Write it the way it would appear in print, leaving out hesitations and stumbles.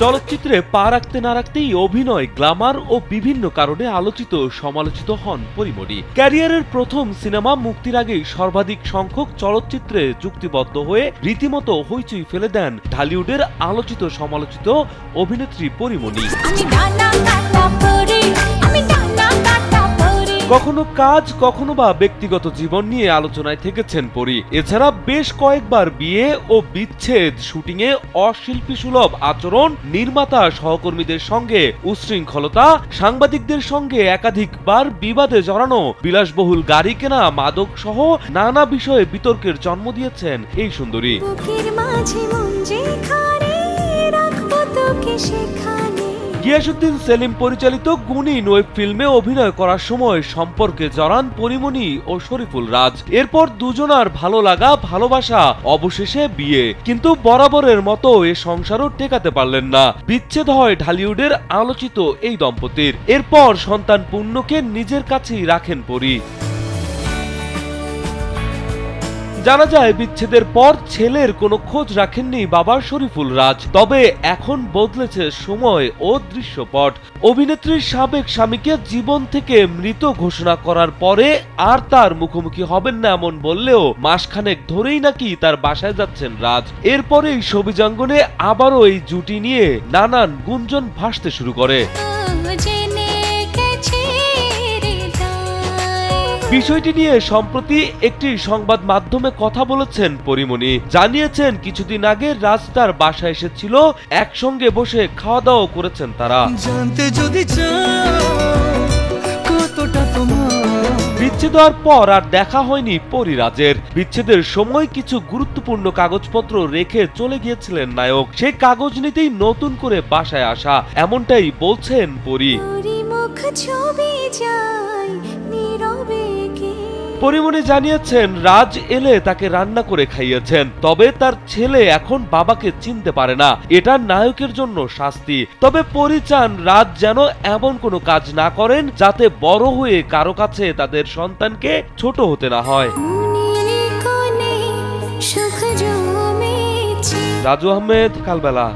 চলচ্চিত্রে পা রাখতে না রাখতেই অভিনয়, গ্ল্যামার ও বিভিন্ন কারণে আলোচিত সমালোচিত হন পরীমণি। ক্যারিয়ারের প্রথম সিনেমা মুক্তির আগেই সর্বাধিক সংখ্যক চলচ্চিত্রে চুক্তিবদ্ধ হয়ে রীতিমতো হইচই ফেলে দেন ঢালিউডের আলোচিত সমালোচিত অভিনেত্রী পরীমণি। কখনো কাজ, কখনো বা ব্যক্তিগত জীবন নিয়ে আলোচনায় থেকেছেন পরী। এছাড়া বেশ কয়েকবার বিয়ে ও বিচ্ছেদ, শুটিংয়ে অশিল্পী সুলভ আচরণ, নির্মাতা সহকর্মীদের সঙ্গে উচ্ছৃঙ্খলতা, সাংবাদিকদের সঙ্গে একাধিকবার বিবাদে জড়ানো, বিলাসবহুল গাড়ি কেনা, মাদক সহ নানা বিষয়ে বিতর্কের জন্ম দিয়েছেন এই সুন্দরী। গিয়াসউদ্দিন সেলিম পরিচালিত গুণিন ওয়েব ফিল্মে অভিনয় করার সময় সম্পর্কে জড়ান পরীমণি ও শরীফুল রাজ। এরপর দুজনার ভালো লাগা, ভালোবাসা, অবশেষে বিয়ে। কিন্তু বরাবরের মতো এ সংসারও টেকাতে পারলেন না। বিচ্ছেদ হয় ঢালিউডের আলোচিত এই দম্পতির। এরপর সন্তান পুণ্যকে নিজের কাছেই রাখেন পরী। জানা যায় বিচ্ছেদের পর ছেলের কোনো খোঁজ রাখেননি বাবা শরীফুল রাজ। তবে এখন বদলেছে সময় ও দৃশ্যপট। অভিনেত্রীর সাবেক স্বামীকে জীবন থেকে মৃত ঘোষণা করার পরে আর তার মুখোমুখি হবেন না এমন বললেও মাসখানেক ধরেই নাকি তার বাসায় যাচ্ছেন রাজ। এরপরেই ছবিজাঙ্গনে আবারও এই জুটি নিয়ে নানান গুঞ্জন ভাসতে শুরু করে। বিষয়টি নিয়ে সম্প্রতি একটি সংবাদ মাধ্যমে কথা বলেছেন পরীমণি। জানিয়েছেন কিছুদিন আগে রাজ তার বাসায় এসেছিল, একসঙ্গে বসে খাওয়া দাওয়া করেছেন তারা। বিচ্ছেদ হওয়ার পর আর দেখা হয়নি পরী রাজের। বিচ্ছেদের সময় কিছু গুরুত্বপূর্ণ কাগজপত্র রেখে চলে গিয়েছিলেন নায়ক। সেই কাগজ নিতেই নতুন করে বাসায় আসা, এমনটাই বলছেন পরী। পরীমণি জানিয়েছেন রাজ এলে তাকে রান্না করে খাইয়েছেন। তবে তার ছেলে এখন বাবাকে চিনতে পারে না, এটা নায়কের জন্য শাস্তি। তবে পরী চান রাজ যেন এমন কোনো কাজ না করেন যাতে বড় হয়ে কারো কাছে তাদের সন্তানকে ছোট হতে না হয়। রাজু আহমেদ, কালবেলা।